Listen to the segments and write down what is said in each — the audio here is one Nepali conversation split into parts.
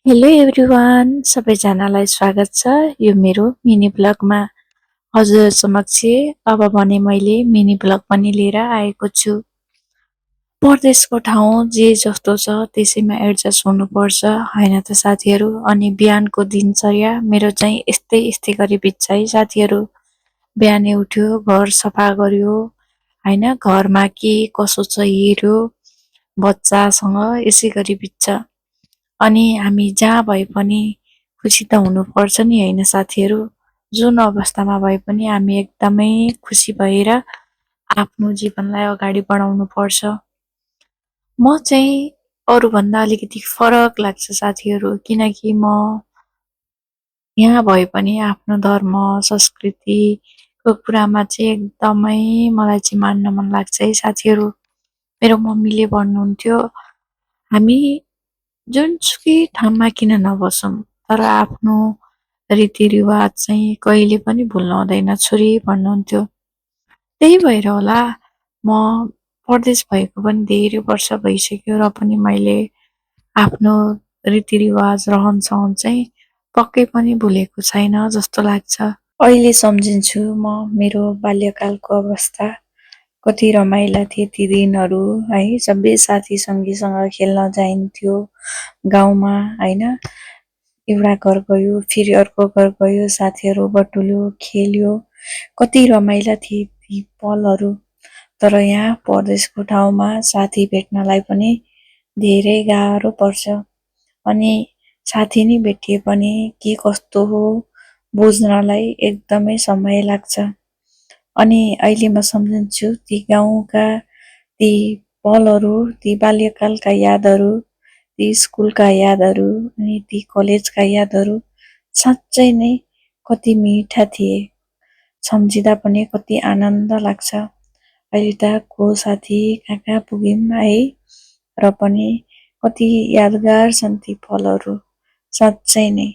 हेलो एभ्रिवान, सबैजनालाई स्वागत छ यो मेरो मिनी ब्लगमा। हजुर समक्ष अब भने मैले मिनी ब्लग पनि लिएर आएको छु। परदेशको ठाउँ जे जस्तो छ त्यसैमा एडजस्ट हुनुपर्छ हैन त साथीहरू। अनि बिहानको दिनचर्या मेरो चाहिँ यस्तै गरी बित्छ है साथीहरू। बिहानै उठ्यो, घर सफा गर्यो हैन, घरमा के कसो छ हेर्यो, बच्चासँग यसै गरी बित्छ। अनि हामी जहाँ भए पनि खुसी त हुनुपर्छ नि हैन साथीहरू। जुन अवस्थामा भए पनि हामी एकदमै खुसी भएर आफ्नो जीवनलाई अगाडि बढाउनु पर्छ। म चाहिँ अरूभन्दा अलिकति फरक लाग्छ साथीहरू, किनकि म यहाँ भए पनि आफ्नो धर्म संस्कृतिको कुरामा चाहिँ एकदमै मलाई चाहिँ मान्न मन लाग्छ है साथीहरू। मेरो मम्मीले भन्नुहुन्थ्यो, हामी जुनसुकै ठाउँमा किन नबसौँ तर आफ्नो रीतिरिवाज चाहिँ कहिले पनि भुल्नु हुँदैन छोरी भन्नुहुन्थ्यो। त्यही भएर होला म परदेश भएको पनि धेरै वर्ष भइसक्यो र पनि मैले आफ्नो रीतिरिवाज रहनसहन चाहिँ पक्कै पनि भुलेको छैन जस्तो लाग्छ। अहिले सम्झिन्छु म मेरो बाल्यकालको अवस्था। कति रमाइला थिए ती दिनहरू है। सबै साथी सङ्गीसँग खेल्न जाइन्थ्यो गाउँमा हैन। एउटा घर गयो फेरि अर्को घर गयो, साथीहरू बटुल्यो, खेल्यो, कति रमाइला थिए ती पलहरू। तर यहाँ परदेशको ठाउँमा साथी भेट्नलाई पनि धेरै गाह्रो पर्छ। अनि साथी नै भेटिए पनि के कस्तो हो बुझ्नलाई एकदमै समय लाग्छ। अनि अहिले म सम्झन्छु ती गाउँका ती पलहरू, ती बाल्यकालका यादहरू, ती स्कुलका यादहरू अनि ती कलेजका यादहरू साँच्चै नै कति मिठा थिए। सम्झिँदा पनि कति आनन्द लाग्छ। अहिले त को साथी कहाँ पुग्यौँ है, र पनि कति यादगार छन् ती पलहरू। साँच्चै नै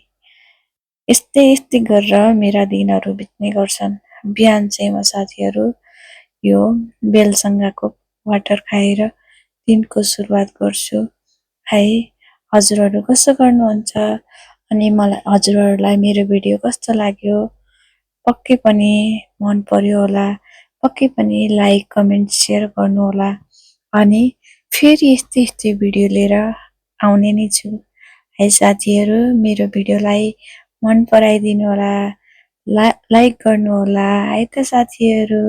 यस्तै गरेर मेरा दिनहरू बित्ने गर्छन्। बिहान चाहिँ म साथीहरू यो बेलसङ्गाको वाटर खाएर दिनको सुरुवात गर्छु है। हजुरहरू कसो गर्नुहुन्छ? अनि हजुरहरूलाई मेरो भिडियो कस्तो लाग्यो? पक्कै पनि मन पर्यो होला, पक्कै पनि लाइक कमेन्ट सेयर गर्नुहोला। अनि फेरि यस्तै भिडियो लिएर आउने नै छु है साथीहरू। मेरो भिडियोलाई मन पराइदिनु होला, लाइक गर्नुहोला है त साथीहरू।